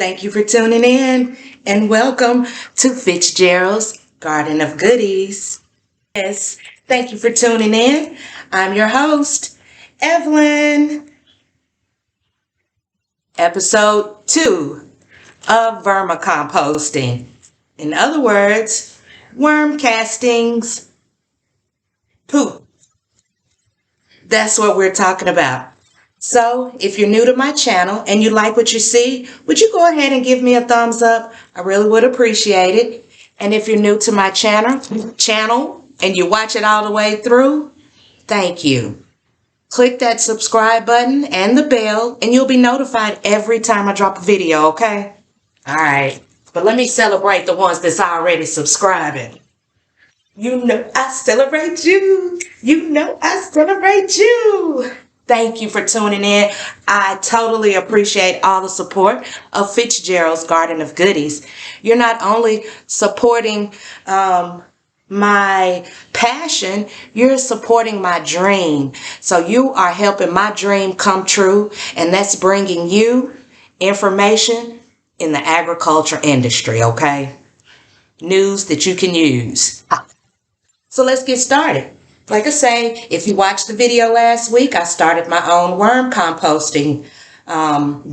Thank you for tuning in and welcome to Fitzgerald's Garden of Goodies. Yes, thank you for tuning in. I'm your host, Evelyn. Episode 2 of Vermicomposting. In other words, worm castings, poop. That's what we're talking about. So, if you're new to my channel and you like what you see, would you go ahead and give me a thumbs up? I really would appreciate it. And if you're new to my channel and you watch it all the way through, thank you. Click that subscribe button and the bell and you'll be notified every time I drop a video, okay? All right. But let me celebrate the ones that's already subscribing. You know I celebrate you. You know I celebrate you. Thank you for tuning in. I totally appreciate all the support of Fitzgerald's Garden of Goodies. You're not only supporting my passion, you're supporting my dream. So you are helping my dream come true, and that's bringing you information in the agriculture industry, okay? News that you can use. So let's get started. Like I say, if you watched the video last week, I started my own worm composting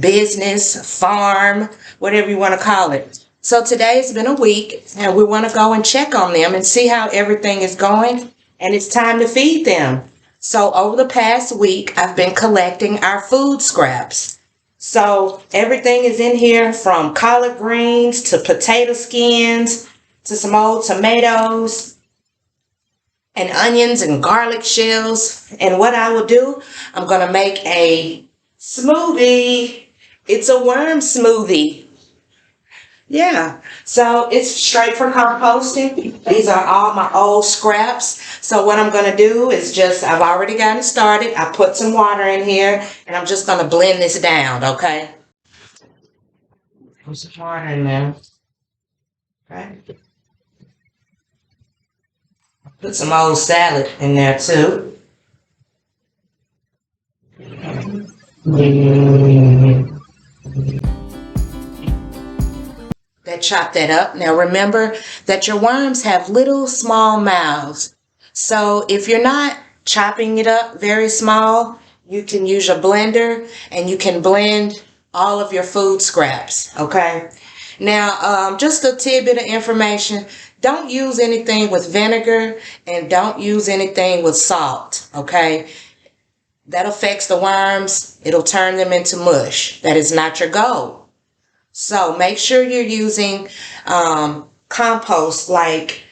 business, farm, whatever you want to call it. So today's been a week and we want to go and check on them and see how everything is going, and it's time to feed them. So over the past week, I've been collecting our food scraps. So everything is in here, from collard greens to potato skins to some old tomatoes and onions and garlic shells. And what I will do, I'm going to make a smoothie. It's a worm smoothie. Yeah, so it's straight for composting. These are all my old scraps. So what I'm going to do is I've already gotten started. I put some water in here and I'm just going to blend this down, okay? Put some water in there. Okay. Put some old salad in there too. Chop that up. Now remember that your worms have little small mouths. So if you're not chopping it up very small, you can use your blender and you can blend all of your food scraps, okay? Now, just a tidbit of information. Don't use anything with vinegar and don't use anything with salt, okay? That affects the worms. It'll turn them into mush. That is not your goal. So make sure you're using compost, like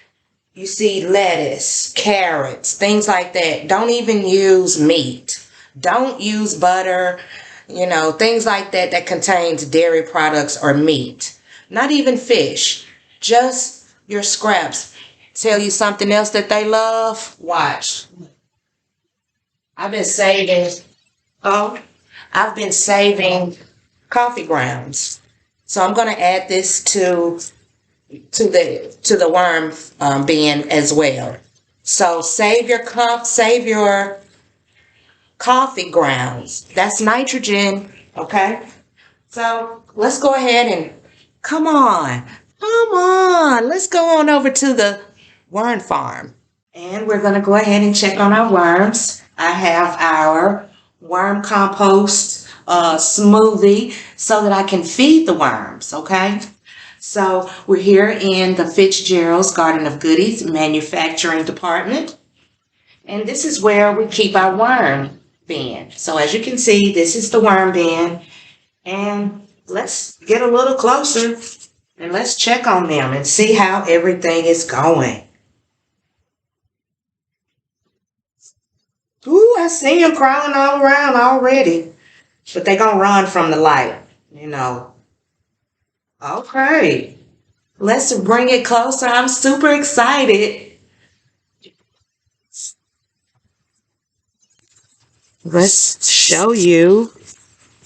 you see lettuce, carrots, things like that. Don't even use meat. Don't use butter, things like that that contains dairy products or meat. Not even fish, just your scraps. Tell you something else that they love? Watch. I've been saving coffee grounds. So I'm going to add this to the worm bin as well. So save your coffee grounds. That's nitrogen, okay? So let's go ahead and come on. Let's go on over to the worm farm. And we're going to go ahead and check on our worms. I have our worm compost smoothie so that I can feed the worms, okay? So we're here in the Fitzgerald's Garden of Goodies manufacturing department. And this is where we keep our worm bin. So as you can see, this is the worm bin. And let's get a little closer and let's check on them and see how everything is going. Ooh, I see them crawling all around already. But they're going to run from the light, Okay. Let's bring it closer. I'm super excited. Let's show you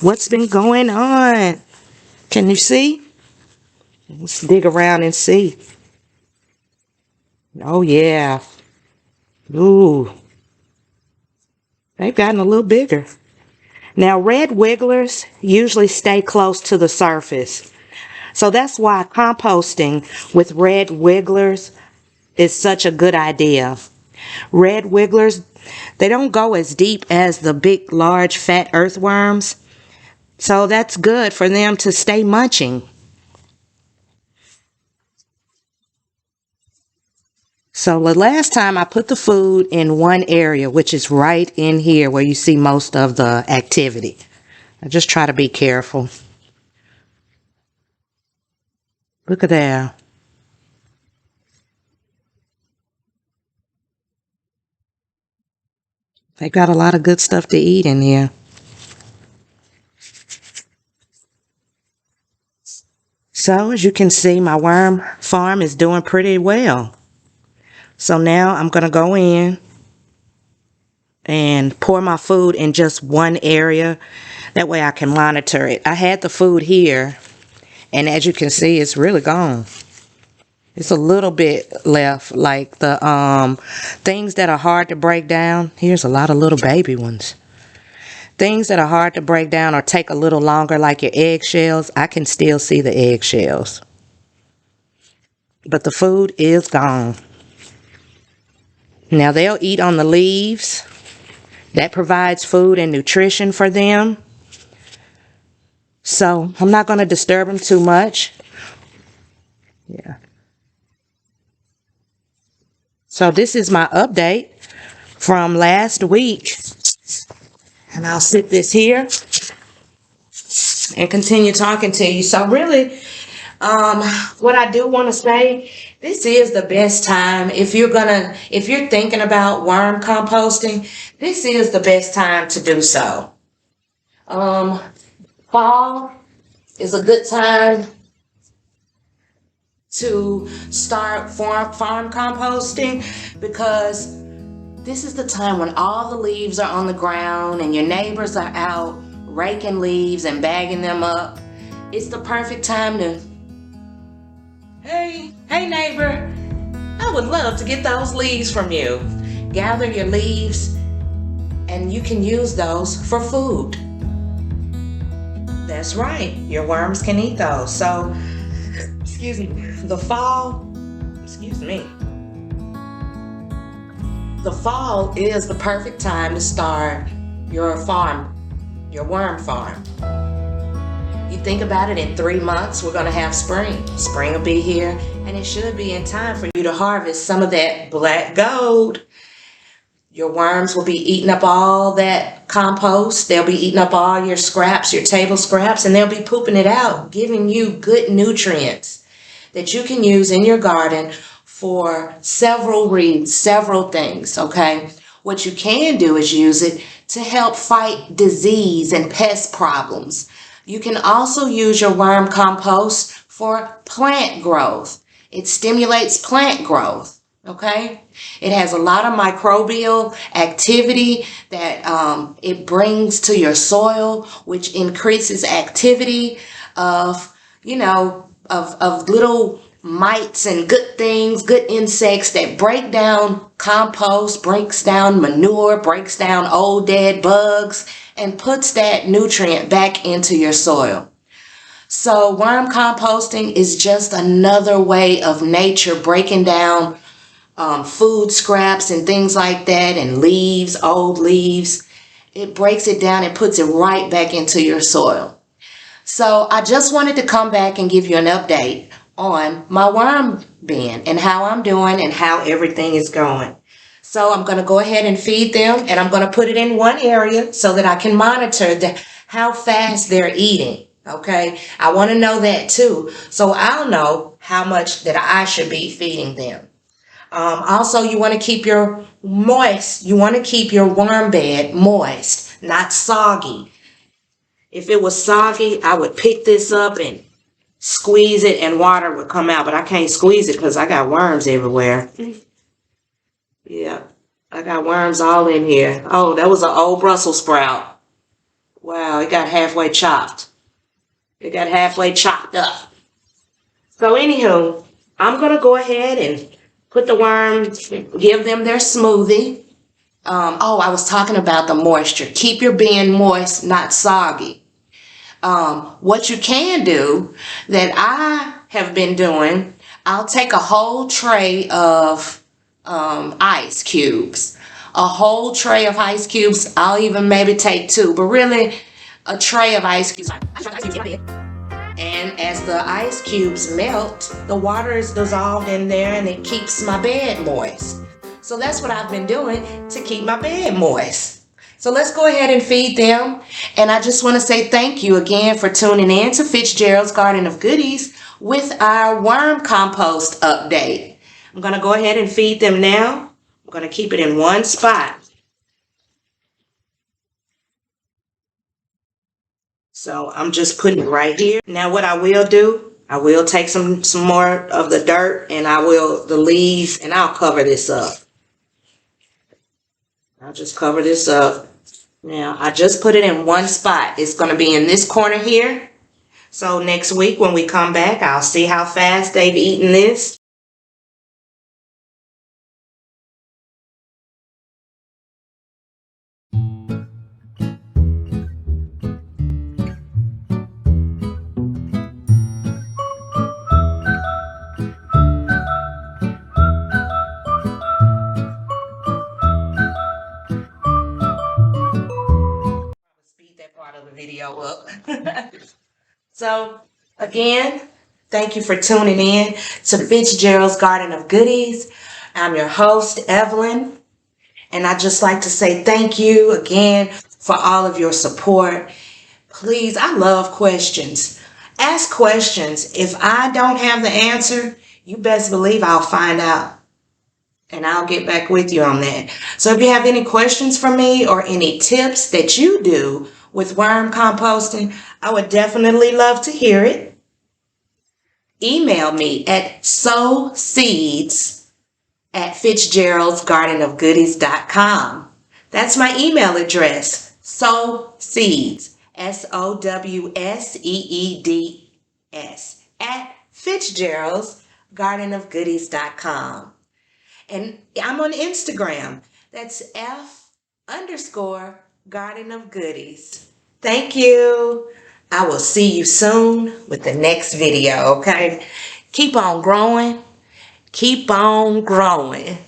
what's been going on. Can you see? Let's dig around and see. Oh, yeah. Ooh. They've gotten a little bigger. Now, red wigglers usually stay close to the surface. So that's why composting with red wigglers is such a good idea. Red wigglers, they don't go as deep as the big, large, fat earthworms. So that's good for them to stay munching. So the last time I put the food in one area, which is right in here where you see most of the activity. I just try to be careful. Look at that. They got a lot of good stuff to eat in here. So as you can see, my worm farm is doing pretty well. So now I'm going to go in and pour my food in just one area. That way I can monitor it. I had the food here, and as you can see, it's really gone. It's a little bit left, like the things that are hard to break down. Here's a lot of little baby ones. Things that are hard to break down or take a little longer, like your eggshells, I can still see the eggshells. But the food is gone. Now they'll eat on the leaves. That provides food and nutrition for them. So I'm not going to disturb them too much. Yeah. So this is my update from last week. And I'll sit this here and continue talking to you. So really, what I do want to say, this is the best time. If you're thinking about worm composting, this is the best time to do so. Fall is a good time to start farm composting, because this is the time when all the leaves are on the ground and your neighbors are out raking leaves and bagging them up. It's the perfect time to, hey neighbor, I would love to get those leaves from you. Gather your leaves and you can use those for food. That's right, your worms can eat those. So, excuse me, the fall is the perfect time to start your worm farm. You think about it, in 3 months, we're gonna have spring. Spring will be here, and it should be in time for you to harvest some of that black gold. Your worms will be eating up all that compost. They'll be eating up all your scraps, your table scraps, and they'll be pooping it out, giving you good nutrients that you can use in your garden for several things, okay? What you can do is use it to help fight disease and pest problems. You can also use your worm compost for plant growth. It stimulates plant growth, okay? It has a lot of microbial activity that it brings to your soil, which increases activity of, of little mites and good things, good insects that break down compost, breaks down manure, breaks down old dead bugs, and puts that nutrient back into your soil. So worm composting is just another way of nature breaking down food scraps and things like that, and leaves, old leaves. It breaks it down and puts it right back into your soil. So I just wanted to come back and give you an update on my worm bin and how I'm doing and how everything is going. So I'm going to go ahead and feed them, and I'm going to put it in one area so that I can monitor how fast they're eating. Okay, I want to know that too, so I'll know how much that I should be feeding them. Also, you want to keep your worm bed moist, not soggy. If it was soggy, I would pick this up and squeeze it and water would come out, but I can't squeeze it because I got worms everywhere. Yeah, I got worms all in here. Oh, that was an old Brussels sprout. Wow, it got halfway chopped. It got halfway chopped up. So anywho, I'm going to go ahead and put the worms, give them their smoothie. I was talking about the moisture. Keep your bin moist, not soggy. What you can do that I have been doing, I'll take a whole tray of ice cubes. A whole tray of ice cubes. I'll even maybe take two, but really a tray of ice cubes. And as the ice cubes melt, the water is dissolved in there and it keeps my bed moist. So that's what I've been doing to keep my bed moist. So let's go ahead and feed them. And I just want to say thank you again for tuning in to Fitzgerald's Garden of Goodies with our worm compost update. I'm going to go ahead and feed them now. I'm going to keep it in one spot. So I'm just putting it right here. Now what I will do, I will take some more of the dirt and the leaves, and I'll cover this up. I'll just cover this up. Now I just put it in one spot. It's going to be in this corner here. So next week when we come back, I'll see how fast they've eaten this. Speed that part of the video up. So again, thank you for tuning in to Fitzgerald's Garden of Goodies. I'm your host, Evelyn, and I'd just like to say thank you again for all of your support. Please, I love questions. Ask questions. If I don't have the answer, you best believe I'll find out. And I'll get back with you on that. So if you have any questions for me or any tips that you do with worm composting, I would definitely love to hear it. Email me at sowseeds@fitzgeraldsgardenofgoodies.com. That's my email address. Sowseeds, SOWSEEDS @fitzgeraldsgardenofgoodies.com. And I'm on Instagram. That's F_Garden of Goodies. Thank you. I will see you soon with the next video, okay? Keep on growing. Keep on growing.